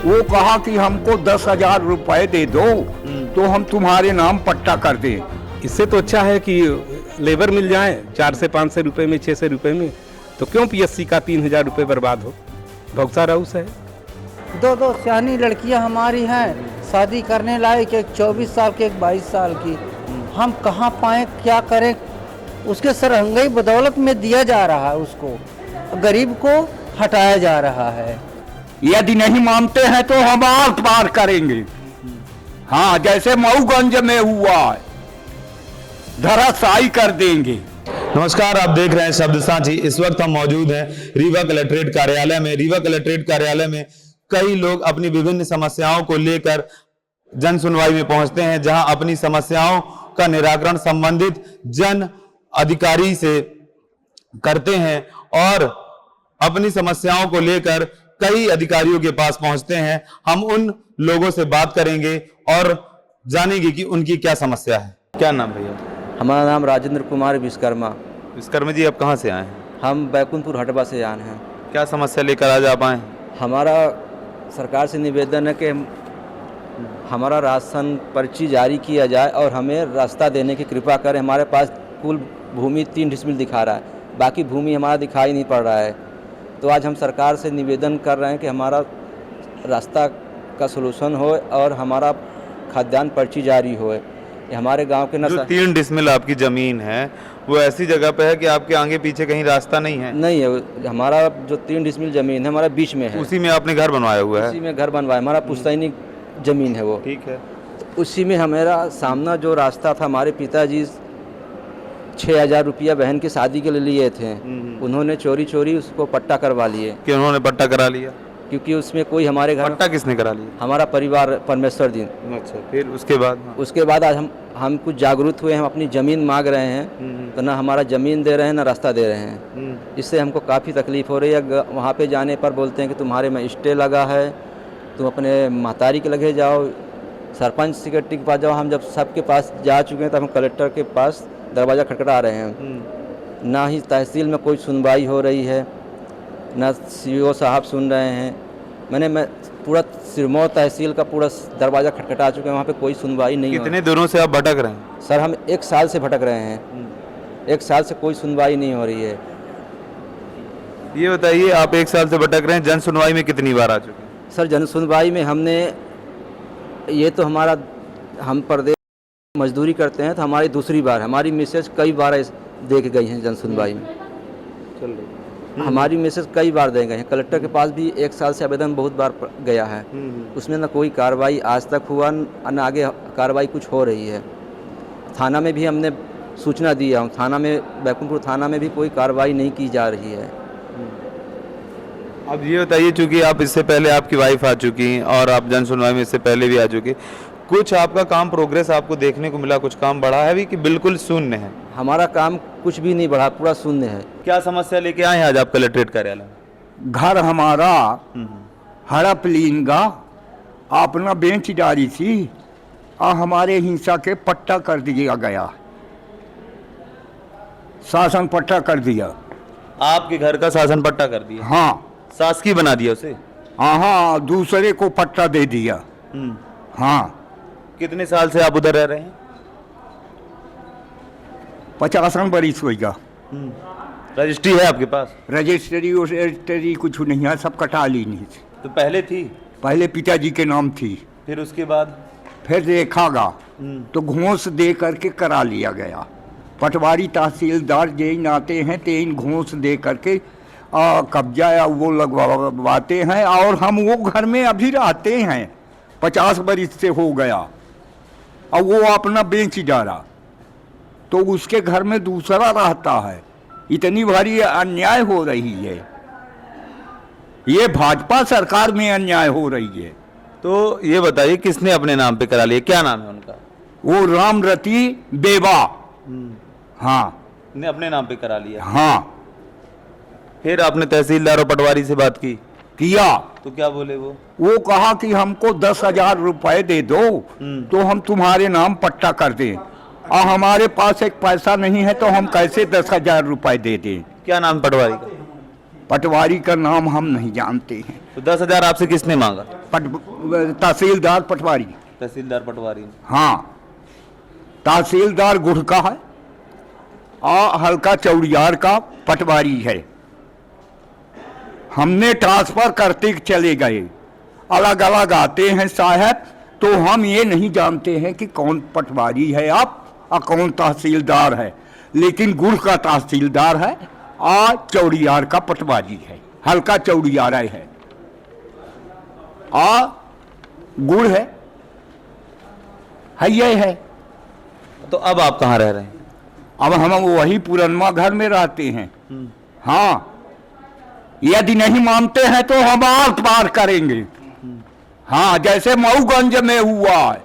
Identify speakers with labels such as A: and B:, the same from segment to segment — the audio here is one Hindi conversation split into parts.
A: वो कहा कि हमको 10,000 रुपए दे दो तो हम तुम्हारे नाम पट्टा कर दें।
B: इससे तो अच्छा है कि लेबर मिल जाए 400-500 रुपए में, 600 रुपए में, तो क्यों पीएससी का 3,000 रुपए बर्बाद हो। भौसा राउस है।
C: दो सियानी लड़कियां हमारी हैं, शादी करने लायक, एक 24 साल की, एक 22 साल की। हम कहाँ पाएँ, क्या करें। उसके सरहंगई बदौलत में दिया जा रहा है, उसको गरीब को हटाया जा रहा है।
A: यदि नहीं मानते हैं तो हम आर पार करेंगे। हाँ, जैसे मऊगंज में हुआ है, धराशायी कर देंगे।
D: नमस्कार, आप देख रहे हैं शब्द साझी। इस वक्त हम मौजूद हैं रीवा कलेक्ट्रेट कार्यालय में। रीवा कलेक्ट्रेट कार्यालय में कई लोग अपनी विभिन्न समस्याओं को लेकर जन सुनवाई में पहुंचते हैं, जहां अपनी समस्याओं का निराकरण संबंधित जन अधिकारी से करते हैं और अपनी समस्याओं को लेकर कई अधिकारियों के पास पहुंचते हैं। हम उन लोगों से बात करेंगे और जानेंगे कि उनकी क्या समस्या है। क्या नाम भैया?
C: हमारा नाम राजेंद्र कुमार विश्वकर्मा।
D: विश्वकर्मा जी, आप कहाँ से आए हैं?
C: हम बैकुंठपुर हटवा से आए हैं।
D: क्या समस्या लेकर आज आप आए?
C: हमारा सरकार से निवेदन है कि हमारा राशन पर्ची जारी किया जाए और हमें रास्ता देने की कृपा करें। हमारे पास कुल भूमि 3 डिसमिल दिखा रहा है, बाकी भूमि हमारा दिखाई नहीं पड़ रहा है। तो आज हम सरकार से निवेदन कर रहे हैं कि हमारा रास्ता का सलूशन हो और हमारा खाद्यान्न पर्ची जारी हो। हमारे गांव के
D: जो 3 डिसमिल आपकी ज़मीन है, वो ऐसी जगह पे है कि आपके आगे पीछे कहीं रास्ता नहीं है?
C: नहीं है। हमारा जो 3 डिसमिल ज़मीन है, हमारा बीच में है।
D: उसी में आपने घर बनवाया हुआ है?
C: उसी में घर बनवाया, हमारा पुश्तैनी ज़मीन है वो।
D: ठीक है।
C: तो उसी में हमारा सामना जो रास्ता था, हमारे पिताजी 6,000 रुपया बहन की शादी के लिए लिए थे। उन्होंने चोरी उसको पट्टा करवा लिए।
D: कि उन्होंने पट्टा करा लिया?
C: क्योंकि उसमें कोई हमारे घर,
D: पट्टा किसने करा लिया?
C: हमारा परिवार, परमेश्वर दिन।
D: अच्छा, फिर उसके बाद?
C: उसके बाद आज हम कुछ जागरूक हुए, हम अपनी ज़मीन मांग रहे हैं, तो ना हमारा ज़मीन दे रहे हैं, ना रास्ता दे रहे हैं। इससे हमको काफ़ी तकलीफ़ हो रही है। वहाँ पे जाने पर बोलते हैं कि तुम्हारे में स्टे लगा है, तुम अपने महतारी के लगे जाओ, सरपंच सेक्रेटरी के पास जाओ। हम जब सबके पास जा चुके हैं, तब हम कलेक्टर के पास दरवाज़ा खटखटा रहे हैं। ना ही तहसील में कोई सुनवाई हो रही है, ना सीओ साहब सुन रहे हैं। मैं पूरा सिरमौर तहसील का पूरा दरवाज़ा खटखटा चुके हैं, वहाँ पे कोई सुनवाई नहीं हो।
D: कितने दिनों से आप भटक रहे हैं?
C: सर, हम 1 साल से भटक रहे हैं। 1 साल से कोई सुनवाई नहीं हो रही है।
D: ये बताइए, आप 1 साल से भटक रहे हैं, जन सुनवाई में कितनी बार आ चुके हैं?
C: सर, जन सुनवाई में हमने, ये तो हमारा, हम प्रदेश मजदूरी करते हैं, तो हमारी दूसरी बार, हमारी मिसेज कई बार देख गई हैं जन सुनवाई में।
D: चल रही
C: हमारी मैसेज कई बार दे गए हैं। कलेक्टर के पास भी 1 साल से आवेदन बहुत बार गया है। उसमें ना कोई कार्रवाई आज तक हुआ, न आगे कार्रवाई कुछ हो रही है। थाना में भी हमने सूचना दिया हूँ, थाना में, बैकुंठपुर थाना में भी कोई कार्रवाई नहीं की जा रही है।
D: अब ये बताइए, चूँकि आप इससे पहले आपकी वाइफ आ चुकी और आप जन सुनवाई में इससे पहले भी आ चुकी, कुछ आपका काम प्रोग्रेस आपको देखने को मिला? कुछ काम बढ़ा है भी कि बिल्कुल शून्य है?
C: हमारा काम कुछ भी नहीं बढ़ा, पूरा शून्य है।
D: क्या समस्या लेके आए हैं आज आप कलेक्ट्रेट कार्यालय में?
A: घर हमारा हड़प लीनगा, अपना बेंच डाली थी और हमारे हिंसा के पट्टा कर दिया गया, शासन पट्टा कर दिया।
D: आपके घर का शासन पट्टा कर दिया?
A: हाँ।
D: शासकीय बना दिया उसे?
A: हाँ, दूसरे को पट्टा दे दिया। हाँ।
D: कितने साल से आप उधर रह रहे हैं?
A: 50 बरिस होगा।
D: रजिस्ट्री है आपके पास?
A: रजिस्ट्री कुछ नहीं है, सब कटा ली नहीं।
D: तो पहले थी?
A: पहले पिताजी के नाम थी,
D: फिर उसके बाद?
A: फिर देखागा तो घूस दे करके करा लिया गया। पटवारी तहसीलदार जे नाते हैं, तेन घूस दे करके कब्जा या वो लगवाते हैं, और हम वो घर में अभी रहते हैं। 50 बरिस से हो गया, और वो अपना बेंच डाला, तो उसके घर में दूसरा रहता है। इतनी भारी अन्याय हो रही है, ये भाजपा सरकार में अन्याय हो रही है।
D: तो ये बताइए, किसने अपने नाम पे करा लिया? क्या नाम है उनका?
A: वो रामरती बेवा। हाँ,
D: ने अपने नाम पे करा लिया?
A: हाँ।
D: फिर आपने तहसीलदार और पटवारी से बात की?
A: किया।
D: तो क्या बोले वो?
A: वो कहा कि हमको 10,000 रुपए दे दो तो हम तुम्हारे नाम पट्टा कर दें, और हमारे पास एक पैसा नहीं है, तो हम कैसे 10,000 रुपए दे दें।
D: क्या नाम पटवारी का?
A: पटवारी का नाम हम नहीं जानते हैं।
D: तो 10,000 आपसे किसने मांगा?
A: तहसीलदार पटवारी।
D: तहसीलदार पटवारी।
A: हाँ, तहसीलदार गुड़ का है और हल्का चौड़ियार का पटवारी है। हमने ट्रांसफर करते चले गए, अलग अलग आते हैं साहब, तो हम ये नहीं जानते हैं कि कौन पटवारी है आप और कौन तहसीलदार है, लेकिन गुड़ का तहसीलदार है और चौड़ियार का पटवारी है, हल्का चौड़ियार है और गुड़ है ये है।
D: तो अब आप कहाँ रह रहे हैं?
A: अब हम वही पुरनमा घर में रहते हैं। हाँ, यदि नहीं मानते हैं तो हम आर पार करेंगे। हाँ, जैसे मऊगंज में हुआ है,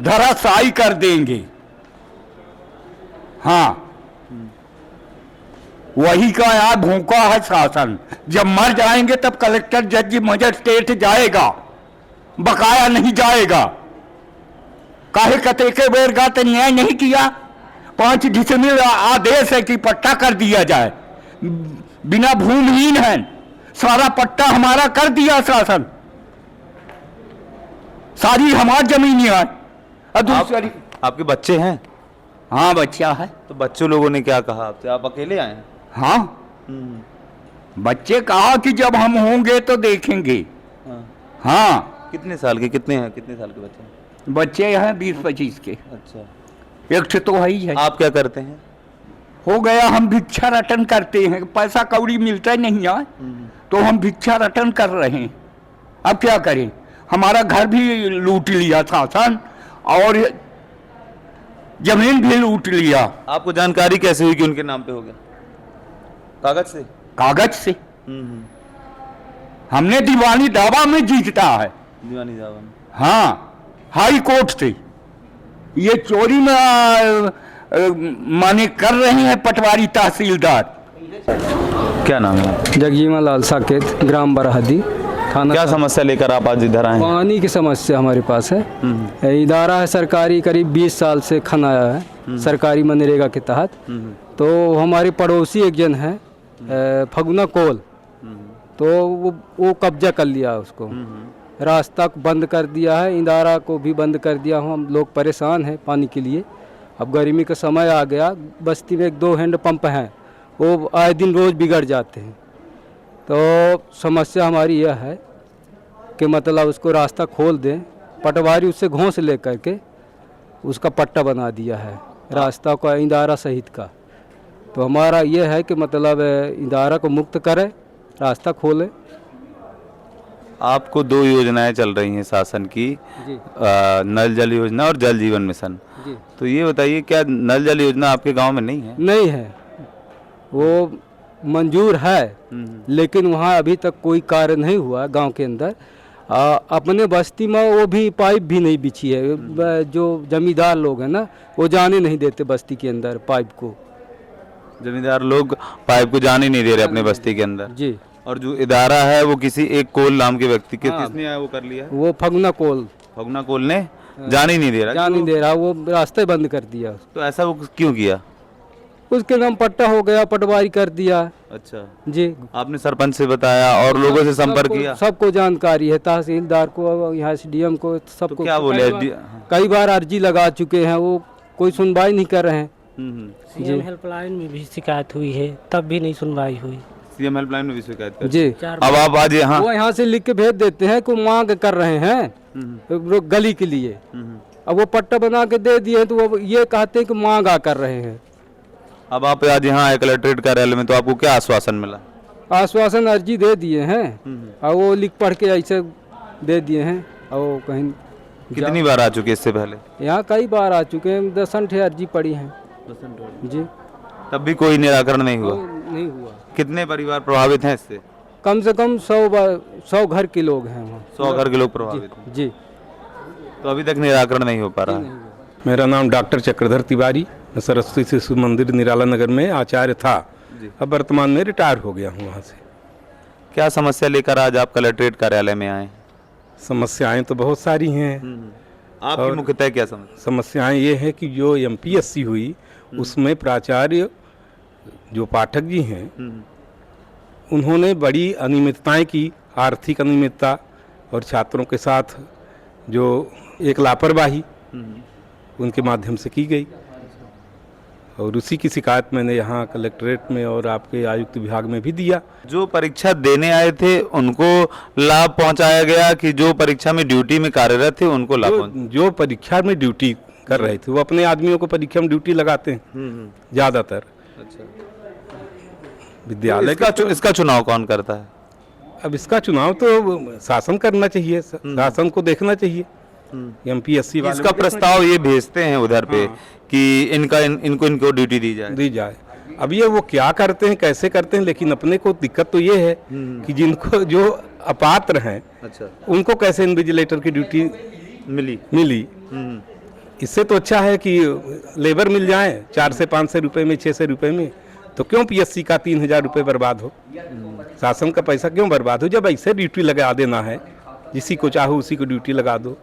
A: धराशायी कर देंगे। हाँ, वही का यहाँ भूखा है शासन। जब मर जाएंगे तब कलेक्टर जज मजिस्ट्रेट जाएगा, बकाया नहीं जाएगा। काहे कते के बेर का तो न्याय नहीं किया। 5 डिसमिल आदेश है कि पट्टा कर दिया जाए, बिना भूमिहीन है, सारा पट्टा हमारा कर दिया शासन, सारी हमारी जमीन है। और दूसरी
D: आपके बच्चे हैं?
A: हाँ, बच्चा है।
D: तो बच्चों लोगों ने क्या कहा आपसे? आप अकेले आए हैं?
A: हाँ, बच्चे कहा कि जब हम होंगे तो देखेंगे। हाँ,
D: कितने साल के, कितने साल के बच्चे हैं?
A: बच्चे हैं 20-25 के।
D: अच्छा,
A: एक तो है ही है।
D: आप क्या करते हैं?
A: हो गया, हम भिक्षा रटन करते हैं, पैसा कौड़ी मिलता नहीं है तो हम भिक्षा रटन कर रहे हैं। अब क्या करें, हमारा घर भी लूट लिया शासन और जमीन भी लूट लिया।
D: आपको जानकारी कैसे हुई कि उनके नाम पे हो गया? कागज से?
A: कागज से। हमने दीवानी दावा में जीता है।
D: दीवानी दावा में?
A: हाँ, हाई कोर्ट से। ये चोरी में माने कर रहे हैं पटवारी तहसीलदार।
D: क्या नाम है?
E: जगजीवन लाल साकेत, ग्राम बरहदी, थाना।
D: क्या समस्या लेकर आप आज इधर आए हैं?
E: पानी की समस्या हमारे पास है। इदारा है सरकारी, करीब 20 साल से खनाया है सरकारी मनरेगा के तहत। तो हमारे पड़ोसी एक जन है फगुना कोल, तो वो कब्जा कर लिया उसको, रास्ता बंद कर दिया है, इदारा को भी बंद कर दिया। हम लोग परेशान हैं पानी के लिए। अब गर्मी का समय आ गया, बस्ती में 1-2 हैंड पंप हैं, वो आए दिन रोज़ बिगड़ जाते हैं। तो समस्या हमारी यह है कि मतलब उसको रास्ता खोल दें। पटवारी उससे घोंस ले करके उसका पट्टा बना दिया है रास्ता का, इदारा सहित का। तो हमारा यह है कि मतलब इदारा को मुक्त करें, रास्ता खोले।
D: आपको 2 योजनाएं चल रही हैं शासन की, नल जल योजना और जल जीवन मिशन।
E: जी।
D: तो ये बताइए, क्या नल जल योजना आपके गांव में नहीं है?
E: नहीं है, वो मंजूर है लेकिन वहाँ अभी तक कोई कार्य नहीं हुआ गांव के अंदर। अपने बस्ती में वो भी पाइप भी नहीं बिछी है। जो जमींदार लोग हैं ना, वो जाने नहीं देते बस्ती के अंदर पाइप को।
D: जमींदार लोग पाइप को जाने नहीं दे रहे अपने बस्ती के अंदर।
E: जी।
D: और जो इदारा है वो किसी एक कोल नाम के व्यक्ति के, किसने वो कर लिया?
E: वो फगुना कोल
D: ने जाने ही नहीं दे रहा।
E: जान नहीं दे रहा, वो रास्ते बंद कर दिया।
D: तो ऐसा वो क्यों किया?
E: उसके नाम पट्टा हो गया, पटवारी कर दिया।
D: अच्छा
E: जी।
D: आपने सरपंच से बताया और लोगों से संपर्क किया?
E: सबको जानकारी है, तहसीलदार को, यहाँ SDM को, सबको।
D: तो क्या बोले?
E: कई बार अर्जी लगा चुके हैं, वो कोई सुनवाई नहीं कर रहे हैं।
F: CM हेल्पलाइन में भी शिकायत हुई है, तब भी नहीं सुनवाई हुई।
D: CM हेल्पलाइन में भी शिकायत कर?
E: जी।
D: अब आप आज यहाँ,
E: वो यहाँ से लिख के भेज देते हैं कि मांग कर रहे हैं गली के लिए। अब वो पट्टा बना के दे दिए तो वो ये कहते हैं कि मांगा कर रहे हैं।
D: अब आप आज यहाँ आए कलेक्ट्रेट कार्यालय में, तो आपको क्या आश्वासन मिला?
E: आश्वासन अर्जी दे दिए हैं और वो लिख पढ़ के ऐसे दे दिए हैं। और कहीं
D: कितनी बार आ चुके इससे पहले?
E: यहाँ कई बार आ चुके हैं, 10 अर्जी पड़ी हैं। जी।
D: तब भी कोई निराकरण नहीं हुआ?
E: नहीं हुआ।
D: कितने परिवार प्रभावित हैं इससे?
E: कम से कम 100 घर के लोग हैं वहाँ।
D: 100 घर के लोग प्रभावित हैं।
E: जी।
D: तो अभी तक निराकरण नहीं हो पा रहा?
B: मेरा नाम डॉक्टर चक्रधर तिवारी, मैं सरस्वती शिशु मंदिर निराला नगर में आचार्य था। अब वर्तमान में रिटायर हो गया हूँ वहाँ से।
D: क्या समस्या लेकर आज आप कलेक्ट्रेट कार्यालय में आए?
B: समस्याएं तो बहुत सारी हैं।
D: आपकी मुख्यतः क्या
B: समस्याएं ये हैं कि जो MPSC हुई उसमें प्राचार्य जो पाठक जी हैं उन्होंने बड़ी अनियमितताएं की, आर्थिक अनियमितता और छात्रों के साथ जो एक लापरवाही उनके माध्यम से की गई, और उसी की शिकायत मैंने यहाँ कलेक्ट्रेट में और आपके आयुक्त विभाग में भी दिया।
D: जो परीक्षा देने आए थे उनको लाभ पहुंचाया गया कि जो परीक्षा में ड्यूटी में कार्यरत थे उनको लाभ
B: जो परीक्षा में ड्यूटी कर रहे थे वो अपने आदमियों को परीक्षा में ड्यूटी लगाते हैं ज़्यादातर। विद्यालय
D: इसका चुनाव कौन करता है?
B: अब इसका चुनाव तो शासन करना चाहिए, शासन को देखना चाहिए। एमपीएससी वाले
D: इसका प्रस्ताव ये भेजते हैं उधर पे कि इनको ड्यूटी दी जाए।
B: अब ये वो क्या करते हैं, कैसे करते हैं, लेकिन अपने को दिक्कत तो ये है कि जिनको जो अपात्र हैं उनको कैसे इन्विजिलेटर की ड्यूटी मिली। इससे तो अच्छा है कि लेबर मिल जाए 4 से 5 सौ रुपये में, 6 सौ रुपये में। तो क्यों पीएससी का 3000 रुपये बर्बाद हो, शासन का पैसा क्यों बर्बाद हो? जब ऐसे ड्यूटी लगा देना है, जिसी को चाहो उसी को ड्यूटी लगा दो,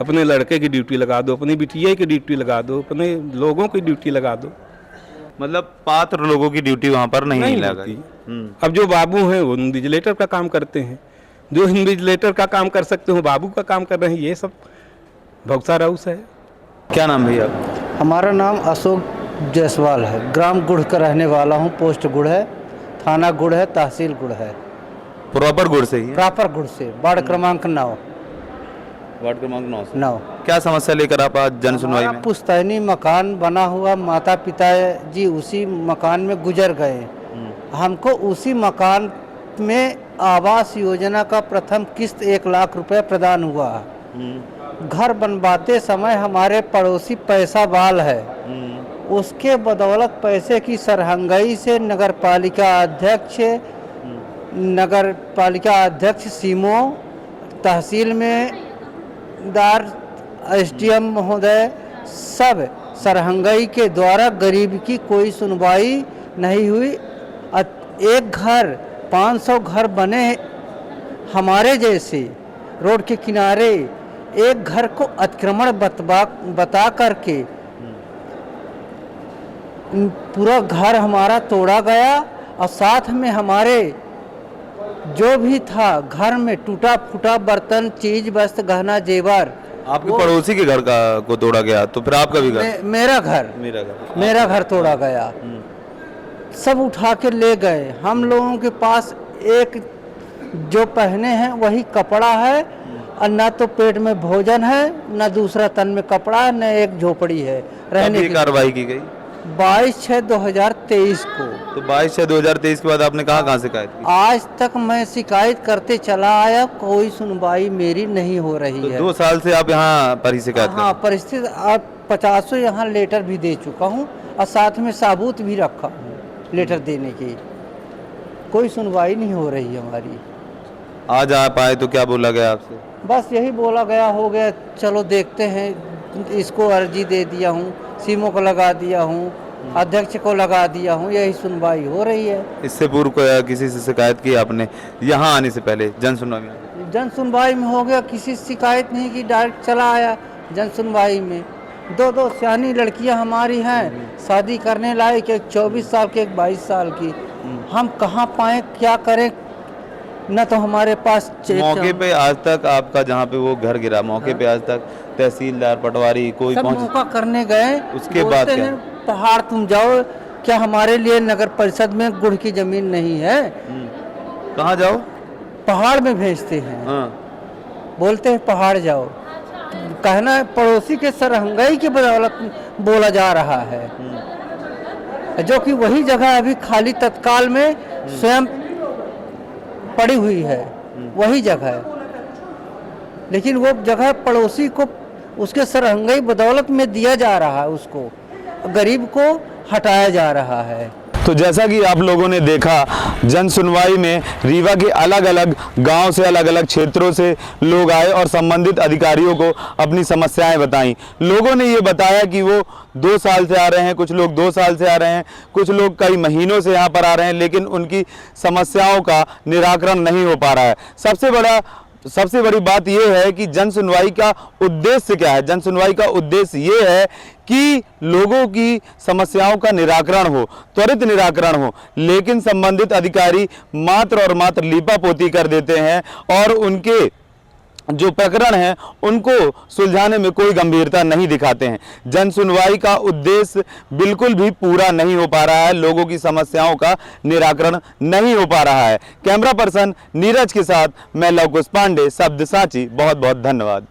B: अपने लड़के की ड्यूटी लगा दो, अपनी बिटिया की ड्यूटी लगा दो, अपने लोगों की ड्यूटी लगा दो।
D: मतलब पात्र लोगों की ड्यूटी वहाँ पर नहीं लगाई।
B: अब जो बाबू हैं वो इन्विजिलेटर का काम करते हैं, जो इन्विजिलेटर का काम कर सकते हो बाबू का काम कर रहे हैं। ये सब भौसा राउस है।
D: क्या नाम भैया?
G: हमारा नाम अशोक जायसवाल है। ग्राम गुड़ का रहने वाला हूँ। पोस्ट गुड़ है, थाना गुड़ है, तहसील गुड़ है।
D: प्रॉपर गुड़ से ही है?
G: प्रॉपर गुड़ से। वार्ड क्रमांक 9।
D: वार्ड क्रमांक
G: 9।
D: क्या समस्या लेकर आप आज जन सुनवाई में?
G: पुश्तैनी मकान बना हुआ, माता पिता जी उसी मकान में गुजर गए। हमको उसी मकान में आवास योजना का प्रथम किस्त 1 लाख रुपए प्रदान हुआ। घर बनवाते समय हमारे पड़ोसी पैसा वाल है, उसके बदौलत पैसे की सरहंगाई से नगर पालिका अध्यक्ष सीमो, तहसील में दार, एसडीएम महोदय, सब सरहंगाई के द्वारा गरीब की कोई सुनवाई नहीं हुई। एक घर 500 घर बने हमारे जैसे रोड के किनारे, एक घर को अतिक्रमण बता करके पूरा घर हमारा तोड़ा गया, और साथ में हमारे जो भी था घर में टूटा फूटा बर्तन, चीज, वस्त्र, गहना, जेवर।
D: आपके पड़ोसी के घर को तोड़ा गया, तो फिर आपका भी घर?
G: मेरा घर तोड़ा गया। सब उठा के ले गए। हम लोगों के पास एक जो पहने हैं वही कपड़ा है, और न तो पेट में भोजन है, न दूसरा तन में कपड़ा है, न एक झोपड़ी है रहने की।
D: कार्रवाई की गई
G: 22/6/2023 को।
D: तो 22/6/2023 के बाद आपने कहाँ शिकायत की?
G: आज तक मैं शिकायत करते चला आया, कोई सुनवाई मेरी नहीं हो रही है।
D: 2 साल से आप यहाँ पर ही शिकायत कर?
G: हाँ, परिस्थिति आप 50 यहाँ लेटर भी दे चुका हूँ, और साथ में साबूत भी रखा हूँ लेटर देने की। कोई सुनवाई नहीं हो रही हमारी।
D: आज आप आए तो क्या बोला गया आपसे?
G: बस यही बोला गया, हो गया, चलो देखते हैं। इसको अर्जी दे दिया हूँ, सीमो को लगा दिया हूँ, अध्यक्ष को लगा दिया हूँ, यही सुनवाई हो रही है।
D: इससे पूर्व किसी से शिकायत की आपने यहाँ आने से पहले जन सुनवाई में?
G: जन सुनवाई में हो गया, किसी से शिकायत नहीं की, डायरेक्ट चला आया जन सुनवाई में। 2 सियानी लड़कियां हमारी हैं, शादी करने लायक, एक 24 साल की, एक 22 साल की। हम कहाँ पाएँ, क्या करें? न तो हमारे पास
D: मौके पे आज तक आपका जहाँ पे वो घर गिरा, मौके पे आज तक तहसीलदार, पटवारी कोई
G: सब मौका करने गए।
D: उसके बाद क्या?
G: पहाड़ तुम जाओ, क्या हमारे लिए नगर परिषद में गुड़ की जमीन नहीं है?
D: कहाँ जाओ?
G: पहाड़ में भेजते हैं। बोलते हैं पहाड़ जाओ। कहना है पड़ोसी के सरहंगाई की बदौलत बोला जा रहा है, जो कि वही जगह अभी खाली तत्काल में स्वयं पड़ी हुई है, वही जगह है। लेकिन वो जगह पड़ोसी को उसके सरहंगाई बदौलत में दिया जा रहा है, उसको गरीब को हटाया जा रहा है।
D: तो जैसा कि आप लोगों ने देखा, जन सुनवाई में रीवा के अलग अलग गांव से, अलग अलग क्षेत्रों से लोग आए और संबंधित अधिकारियों को अपनी समस्याएं बताईं। लोगों ने ये बताया कि वो 2 साल से आ रहे हैं, कुछ लोग 2 साल से आ रहे हैं, कुछ लोग कई महीनों से यहाँ पर आ रहे हैं, लेकिन उनकी समस्याओं का निराकरण नहीं हो पा रहा है। सबसे बड़ा सबसे बड़ी बात यह है कि जन सुनवाई का उद्देश्य क्या है। जन सुनवाई का उद्देश्य ये है कि लोगों की समस्याओं का निराकरण हो, त्वरित निराकरण हो, लेकिन संबंधित अधिकारी मात्र और मात्र लीपापोती कर देते हैं और उनके जो प्रकरण हैं उनको सुलझाने में कोई गंभीरता नहीं दिखाते हैं। जन सुनवाई का उद्देश्य बिल्कुल भी पूरा नहीं हो पा रहा है, लोगों की समस्याओं का निराकरण नहीं हो पा रहा है। कैमरा पर्सन नीरज के साथ मैं लव कुश पांडे, शब्द साची। बहुत बहुत धन्यवाद।